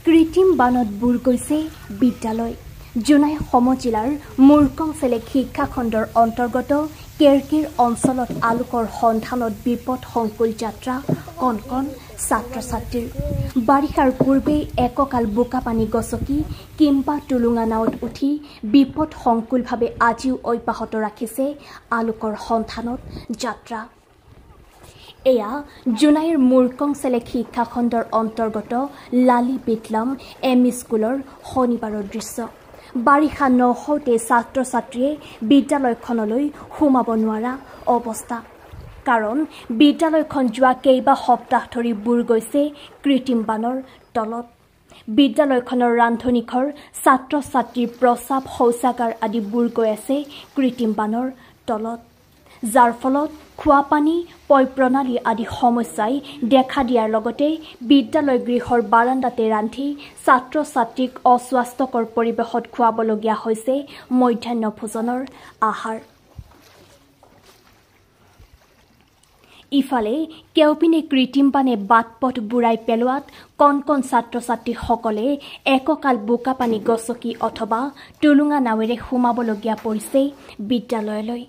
কৃত্ৰিম বানত বুৰ গৈছে বিদ্যালয়। জোনাই সমজিলাৰ মুৰকংচেলেক শিক্ষাখণ্ডৰ অন্তৰ্গত কেৰকিৰ অঞ্চলত আলোকৰ সন্ধানত বিপদ সংকুল যাত্ৰা কণ কণ ছাত্ৰ ছাত্ৰীৰ। বাৰিষাৰ পূৰ্বে এককাল বোকা পানী গছকি কিম্বা টুলুঙা নাৱত উঠি বিপদ সংকুলভাৱে আজিও অব্যাহত ৰাখিছে আলোকৰ সন্ধানত যাত্ৰা। এয়া জোনাইৰ মুৰকংচেলেক শিক্ষাখণ্ডৰ অন্তৰ্গত লালি বিটলাম এম.ই. স্কুলৰ শনিবাৰৰ দৃশ্য। বাৰিষা নহওঁতে ছাত্ৰ ছাত্ৰীয়ে বিদ্যালয়খনলৈ সোমাব নোৱাৰা অৱস্থা। কাৰণ বিদ্যালয়খন যোৱা কেইবা সপ্তাহ ধৰি বুৰ গৈছে কৃত্ৰিম বানৰ তলত। বিদ্যালয়খনৰ ৰান্ধনীঘৰ, ছাত্ৰ ছাত্ৰীৰ প্ৰস্ৰাৱ, শৌচাগাৰ আদি বুৰ গৈ আছে কৃত্ৰিম বানৰ তলত, যাৰ ফলত খোৱাপানী, পয়প্ৰণালী আদি সমস্যাই দেখা দিয়াৰ লগতে বিদ্যালয় গৃহৰ বাৰাণ্ডাতে ৰান্ধি ছাত্ৰ ছাত্ৰীক অস্বাস্থ্যকৰ পৰিৱেশত খুৱাবলগীয়া হৈছে মধ্যাহ্ন ভোজনৰ আহাৰ। ইফালে কেউপিনে কৃত্ৰিম বানে বাট পথ বুৰাই পেলোৱাত কণ কণ ছাত্ৰ ছাত্ৰীসকলে এককাল বোকা পানী গছকি অথবা টুলুঙা নাৱেৰে সোমাবলগীয়া পৰিছে বিদ্যালয়লৈ।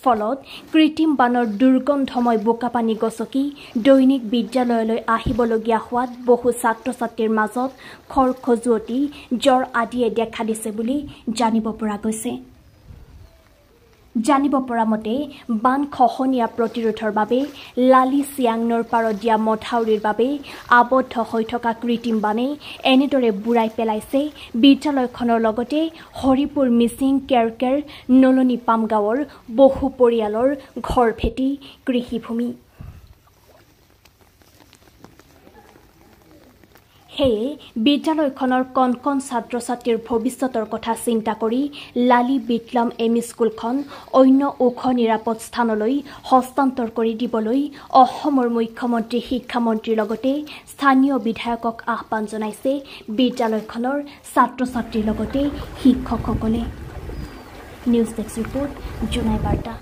ফলত কৃত্ৰিম বানৰ দুৰ্গন্ধময় বোকা পানী গছকি দৈনিক বিদ্যালয়লৈ আহিবলগীয়া হোৱাত বহু ছাত্ৰ ছাত্ৰীৰ মাজত খৰ খজুৱতি, জ্বৰ আদিয়ে দেখা দিছে বুলি জানিব পৰা গৈছে। জানিব পৰা মতে বান খহনীয়া প্ৰতিৰোধৰ বাবে লালি চিয়াংনৰ পাৰত দিয়া মথাউৰিৰ বাবে আবদ্ধ হৈ থকা কৃত্ৰিম বানে এনেদৰে বুৰাই পেলাইছে বিদ্যালয়খনৰ লগতে হৰিপুৰ মিচিং কেৰকেৰ নলনি পাম গাঁৱৰ বহু পৰিয়ালৰ ঘৰ ভেটি কৃষিভূমি। সেয়ে বিদ্যালয়খনৰ কণ কণ ছাত্ৰ ছাত্ৰীৰ ভৱিষ্যতৰ কথা চিন্তা কৰি লালি বিটলাম এম.ই. স্কুলখন অন্য ওখ নিৰাপদ স্থানলৈ হস্তান্তৰ কৰি দিবলৈ অসমৰ মুখ্যমন্ত্ৰী, শিক্ষামন্ত্ৰীৰ লগতে স্থানীয় বিধায়কক আহ্বান জনাইছে বিদ্যালয়খনৰ ছাত্ৰ ছাত্ৰীৰ লগতে শিক্ষকসকলে। নিউজ ডেস্ক ৰিপৰ্ট, জোনাই বাৰ্তা।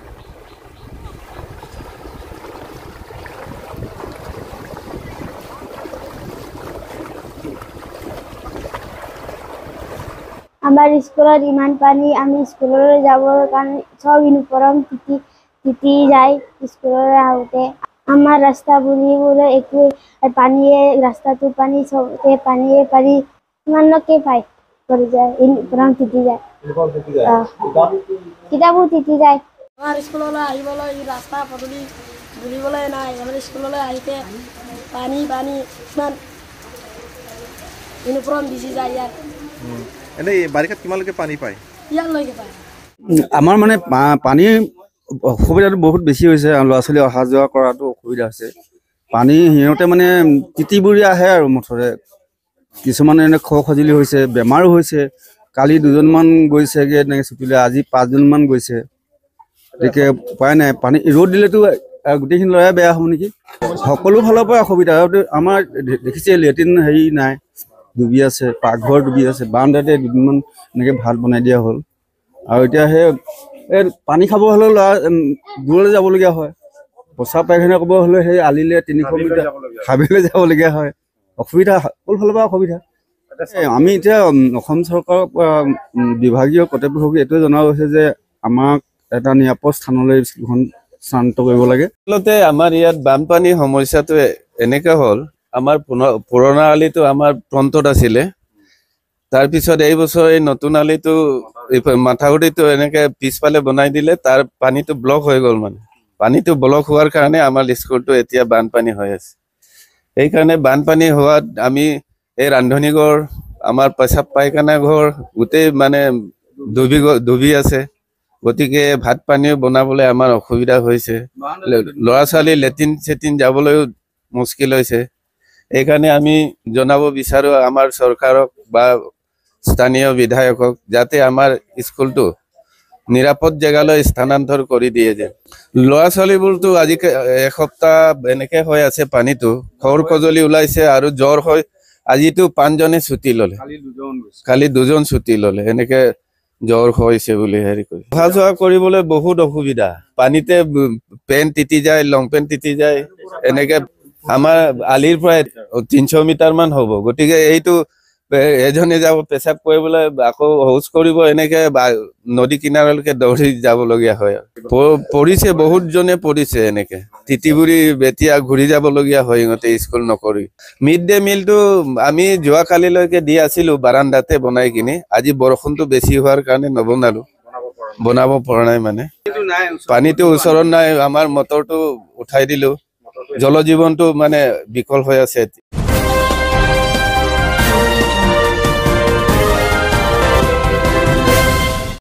আমাৰ স্কুলত ইমান পানী, আমি স্কুললৈ যাবৰ কাৰণে চব ইউনিফৰ্ম তিতি যায়। স্কুললৈ আহোঁতে আমাৰ ৰাস্তা বুলিবলৈ একো পানীয়ে, ৰাস্তাটো পানী, চবতে পানীয়ে পানী, ইমানলৈকে পাই পৰি যায়, ইউনিফৰ্ম তিতি যায়, কিতাপো তিতি যায়। আমাৰ স্কুললৈ আহিবলৈ ৰাস্তা পদূলি বুলিবলৈ নাই। আমাৰ স্কুললৈ আহিতে পানী ইমান ইউনিফৰ্ম ভিজি যায়। ইয়াত এনেই বাৰিষাত কিমানলৈকে পানী পায়? ইয়ালৈকে পায়। আমাৰ মানে পানীৰ অসুবিধাটো বহুত বেছি হৈছে। ল'ৰা ছোৱালী অহা যোৱা কৰাটো অসুবিধা হৈছে। পানী সিহঁতে মানে তিতি বুৰি আহে আৰু মুঠতে কিছুমান এনে খজুলি হৈছে, বেমাৰো হৈছে। কালি 2জনমান গৈছেগৈ এনেকৈ ছুটিলৈ, আজি 5জনমান গৈছে। গতিকে উপায় নাই, পানী ৰ'দ দিলেতো গোটেইখিনি ল'ৰাই বেয়া হ'ব নেকি। সকলো ফালৰ পৰা অসুবিধা। আমাৰ দেখিছে লেট্ৰিন হেৰি নাই, ডুবি আছে, পাকঘৰ ডুবি আছে, বাৰাণ্ডাতে 2দিনমান এনেকৈ ভাত বনাই দিয়া হ'ল। আৰু এতিয়া সেই পানী খাব হ'লেও ল'ৰা দূৰলৈ যাবলগীয়া হয়। প্ৰস্ৰাৱ পায়খানা কৰিব হ'লে সেই আলিলে 300 মিটাৰ হাবিলৈ যাবলগীয়া হয়। অসুবিধা, সকলো ফালৰ পৰা অসুবিধা। আমি এতিয়া অসম চৰকাৰৰ বিভাগীয় কৰ্তৃপক্ষক এইটোৱে জনোৱা হৈছে যে আমাক এটা নিৰাপদ স্থানলৈ স্কুলখন স্থানান্তৰ কৰিব লাগে। আচলতে আমাৰ ইয়াত বানপানীৰ সমস্যাটো এনেকৈ হ'ল, আমাৰ পুৰণা আলিটো আমাৰ ফ্ৰণ্টত আছিলে। তাৰপিছত এই বছৰ এই নতুন আলিটো মাথাউৰিটো এনেকৈ পিছফালে বনাই দিলে, তাৰ পানীটো ব্লক হৈ গ'ল। মানে পানীটো ব্লক হোৱাৰ কাৰণে আমাৰ স্কুলটো এতিয়া বানপানী হৈ আছে। সেইকাৰণে বানপানী হোৱাত আমি এই ৰান্ধনীঘৰ, আমাৰ পেচাব পায়খানা ঘৰ গোটেই মানে ডুবি আছে। গতিকে ভাত পানীও বনাবলৈ আমাৰ অসুবিধা হৈছে। ল'ৰা ছোৱালী লেট্ৰিন যাবলৈও মুস্কিল হৈছে। এইকাৰণে আমি জনাব বিচাৰোঁ আমাৰ চৰকাৰক বা স্থানীয় বিধায়কক, যাতে আমাৰ স্কুলটো নিৰাপদ জেগালৈ স্থানান্তৰ কৰি দিয়ে। যে ল'ৰা ছোৱালীবোৰতো আজি এসপ্তাহ এনেকৈ হৈ আছে, পানীটো খৰ খজুলি ওলাইছে আৰু জ্বৰ হয়। আজিতো 5জনে ছুটি ল'লে, কালি 2জন ছুটি ল'লে, এনেকৈ জ্বৰ হৈছে বুলি হেৰি কৰি অহা যোৱা কৰিবলৈ বহুত অসুবিধা। পানীতে পেণ্ট তিতি যায়, লং পেণ্ট তিতি যায়। এনেকৈ আমাৰ আলিৰ প্ৰায় 300 মিটাৰমান হ'ব। গতিকে এইটো এজনে যাব পেচাব কৰিবলৈ আকৌ শৌচ কৰিব এনেকে নদী কিনাৰলৈকে দৌৰি যাবলগীয়া হয় পৰিছে বহুতজনে পৰিছে এনেকে তিতিবুৰি বেতিয়া ঘূৰি যাবলগীয়া হয় ইহঁতে স্কুল নকৰি মিড ডে মিলটো আমি যোৱাকালিলৈকে দি আছিলো বাৰান্দাতে বনাই কিনি আজি বৰষুণটো বেছি হোৱাৰ কাৰণে নবনালো বনাব পৰা নাই মানে পানীটো ওচৰত নাই আমাৰ মটৰটো উঠাই দিলো জলজীৱনটো মানে বিকল হৈ আছে